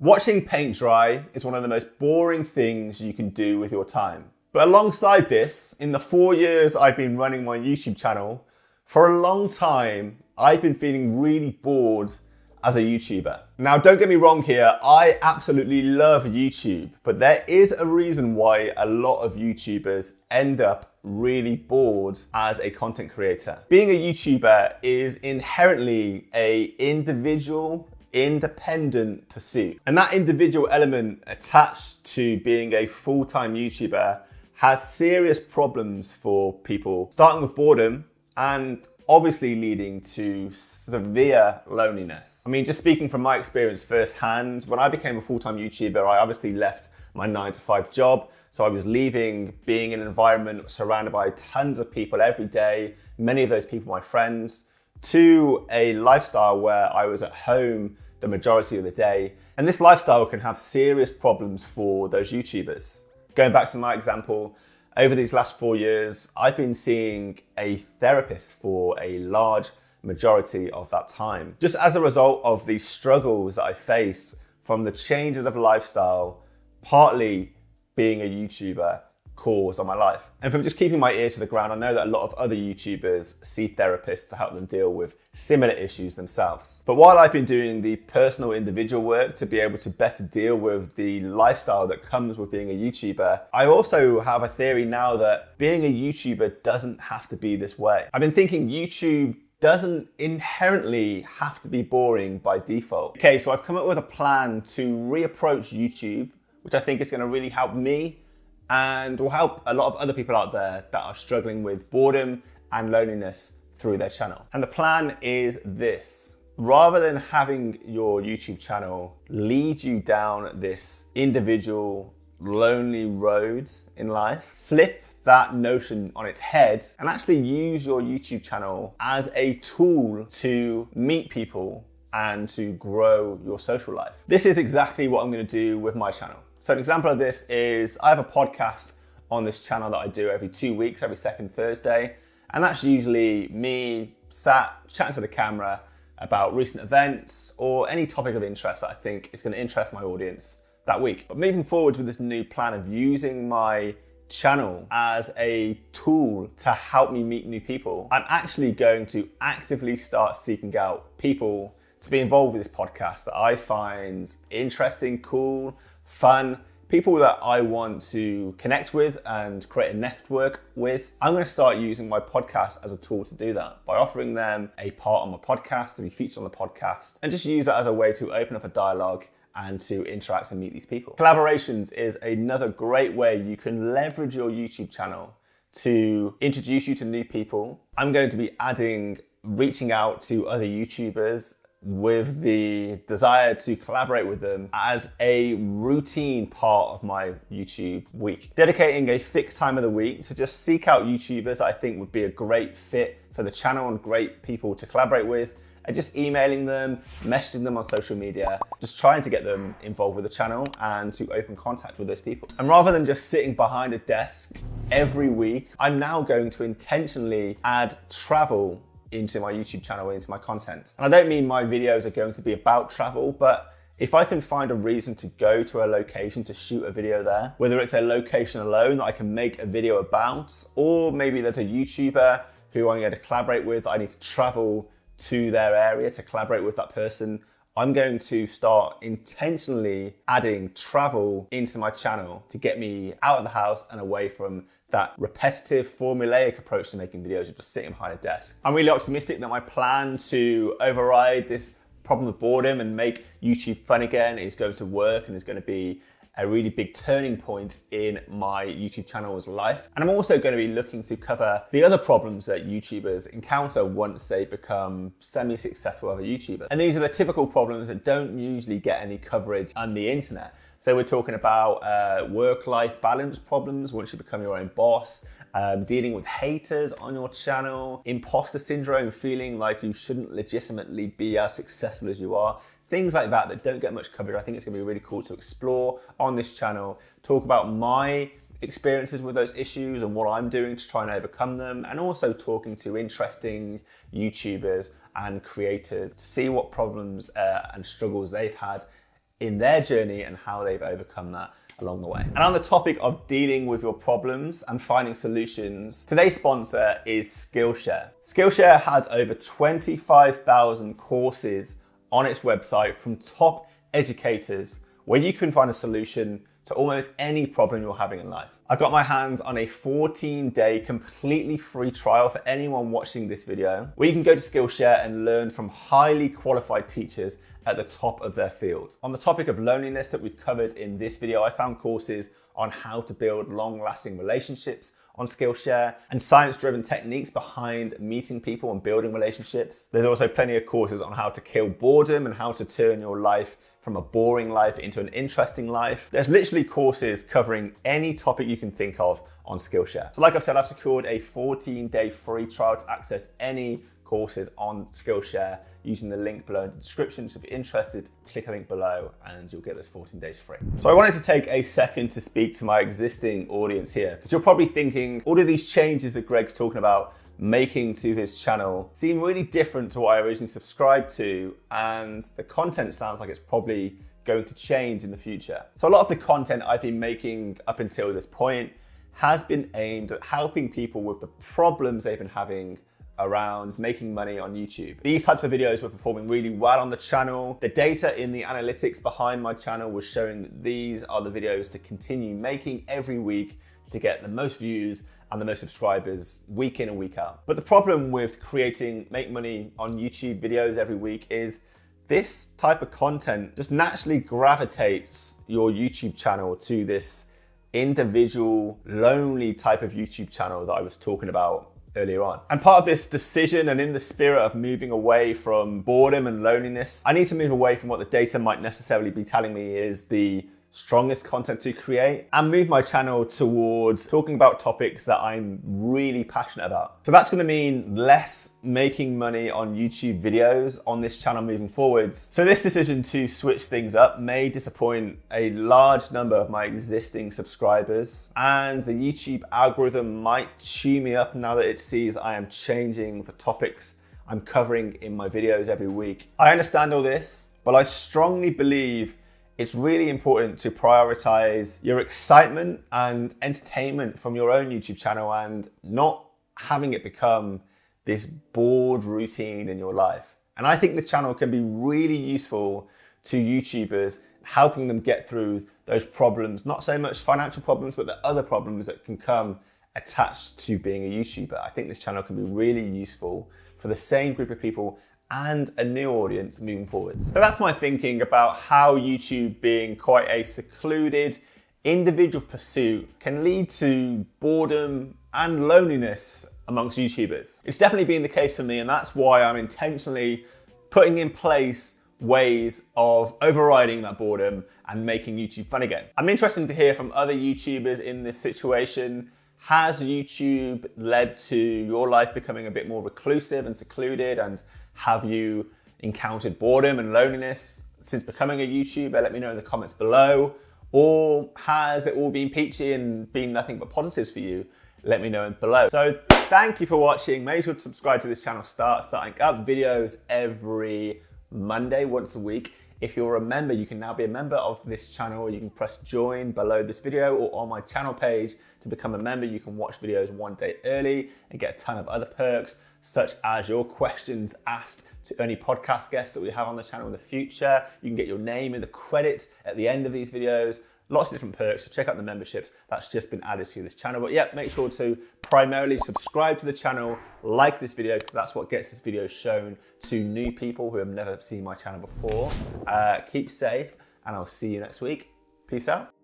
Watching paint dry is one of the most boring things you can do with your time. But alongside this, in the 4 years I've been running my YouTube channel, for a long time, I've been feeling really bored as a YouTuber. Now, don't get me wrong here, I absolutely love YouTube, but there is a reason why a lot of YouTubers end up really bored as a content creator. Being a YouTuber is inherently an individual, independent pursuit. And that individual element attached to being a full-time YouTuber has serious problems for people, starting with boredom and obviously leading to severe loneliness. I mean, just speaking from my experience firsthand, when I became a full-time YouTuber, I obviously left my 9-to-5 job. So I was leaving being in an environment surrounded by tons of people every day, many of those people my friends, to a lifestyle where I was at home the majority of the day. And this lifestyle can have serious problems for those YouTubers. Going back to my example, over these last 4 years, I've been seeing a therapist for a large majority of that time. Just as a result of the struggles that I face from the changes of lifestyle, partly being a YouTuber caused on my life. And from just keeping my ear to the ground, I know that a lot of other YouTubers see therapists to help them deal with similar issues themselves. But while I've been doing the personal individual work to be able to better deal with the lifestyle that comes with being a YouTuber, I also have a theory now that being a YouTuber doesn't have to be this way. I've been thinking YouTube doesn't inherently have to be boring by default. Okay, so I've come up with a plan to reapproach YouTube, which I think is going to really help me and will help a lot of other people out there that are struggling with boredom and loneliness through their channel. And the plan is this. Rather than having your YouTube channel lead you down this individual, lonely road in life, flip that notion on its head and actually use your YouTube channel as a tool to meet people and to grow your social life. This is exactly what I'm going to do with my channel. So an example of this is I have a podcast on this channel that I do every 2 weeks, every second Thursday. And that's usually me sat chatting to the camera about recent events or any topic of interest that I think is going to interest my audience that week. But moving forward with this new plan of using my channel as a tool to help me meet new people, I'm actually going to actively start seeking out people to be involved with this podcast that I find interesting, cool, fun, people that I want to connect with and create a network with. I'm going to start using my podcast as a tool to do that by offering them a part on my podcast, to be featured on the podcast, and just use that as a way to open up a dialogue and to interact and meet these people. Collaborations is another great way you can leverage your YouTube channel to introduce you to new people. I'm going to be reaching out to other YouTubers with the desire to collaborate with them as a routine part of my YouTube week. Dedicating a fixed time of the week to just seek out YouTubers I think would be a great fit for the channel and great people to collaborate with, and just emailing them, messaging them on social media, just trying to get them involved with the channel and to open contact with those people. And rather than just sitting behind a desk every week, I'm now going to intentionally add travel into my YouTube channel, into my content. And I don't mean my videos are going to be about travel, but if I can find a reason to go to a location to shoot a video there, whether it's a location alone that I can make a video about, or maybe there's a YouTuber who I'm going to collaborate with, I need to travel to their area to collaborate with that person, I'm going to start intentionally adding travel into my channel to get me out of the house and away from that repetitive, formulaic approach to making videos of just sitting behind a desk. I'm really optimistic that my plan to override this problem of boredom and make YouTube fun again is going to work and is going to be a really big turning point in my YouTube channel's life. And I'm also going to be looking to cover the other problems that YouTubers encounter once they become semi-successful as a YouTuber. And these are the typical problems that don't usually get any coverage on the internet. So we're talking about work-life balance problems once you become your own boss, dealing with haters on your channel, imposter syndrome, feeling like you shouldn't legitimately be as successful as you are. Things like that that don't get much coverage. I think it's going to be really cool to explore on this channel, talk about my experiences with those issues and what I'm doing to try and overcome them, and also talking to interesting YouTubers and creators to see what problems and struggles they've had in their journey and how they've overcome that along the way. And on the topic of dealing with your problems and finding solutions, today's sponsor is Skillshare. Skillshare has over 25,000 courses on its website from top educators where you can find a solution to almost any problem you're having in life. I got my hands on a 14-day completely free trial for anyone watching this video, where you can go to Skillshare and learn from highly qualified teachers at the top of their fields. On the topic of loneliness that we've covered in this video, I found courses on how to build long-lasting relationships on Skillshare and science-driven techniques behind meeting people and building relationships. There's also plenty of courses on how to kill boredom and how to turn your life from a boring life into an interesting life. There's literally courses covering any topic you can think of on Skillshare. So like I've said, I've secured a 14-day free trial to access any courses on Skillshare using the link below in the description. So if you're interested, click a link below and you'll get those 14 days free. So I wanted to take a second to speak to my existing audience here, because you're probably thinking all of these changes that Greg's talking about making to his channel seem really different to what I originally subscribed to, and the content sounds like it's probably going to change in the future. So a lot of the content I've been making up until this point has been aimed at helping people with the problems they've been having around making money on YouTube. These types of videos were performing really well on the channel. The data in the analytics behind my channel was showing that these are the videos to continue making every week to get the most views and the most subscribers week in and week out. But the problem with make money on YouTube videos every week is this type of content just naturally gravitates your YouTube channel to this individual, lonely type of YouTube channel that I was talking about earlier on. And part of this decision, and in the spirit of moving away from boredom and loneliness, I need to move away from what the data might necessarily be telling me is the strongest content to create, and move my channel towards talking about topics that I'm really passionate about. So that's going to mean less making money on YouTube videos on this channel moving forwards. So this decision to switch things up may disappoint a large number of my existing subscribers, and the YouTube algorithm might chew me up now that it sees I am changing the topics I'm covering in my videos every week. I understand all this, but I strongly believe it's really important to prioritize your excitement and entertainment from your own YouTube channel and not having it become this bored routine in your life. And I think the channel can be really useful to YouTubers, helping them get through those problems, not so much financial problems, but the other problems that can come attached to being a YouTuber. I think this channel can be really useful for the same group of people and a new audience moving forwards. So that's my thinking about how YouTube being quite a secluded individual pursuit can lead to boredom and loneliness amongst YouTubers. It's definitely been the case for me, and that's why I'm intentionally putting in place ways of overriding that boredom and making YouTube fun again. I'm interested to hear from other YouTubers in this situation. Has YouTube led to your life becoming a bit more reclusive and secluded? And have you encountered boredom and loneliness since becoming a YouTuber? Let me know in the comments below. Or has it all been peachy and been nothing but positives for you? Let me know below. So thank you for watching. Make sure to subscribe to this channel. Starting up videos every Monday, once a week. If you're a member, you can now be a member of this channel. You can press join below this video or on my channel page to become a member. You can watch videos one day early and get a ton of other perks, such as your questions asked to any podcast guests that we have on the channel in the future. You can get your name in the credits at the end of these videos. Lots of different perks, so check out the memberships. That's just been added to this channel. But yeah, make sure to primarily subscribe to the channel, like this video, because that's what gets this video shown to new people who have never seen my channel before. Keep safe, and I'll see you next week. Peace out.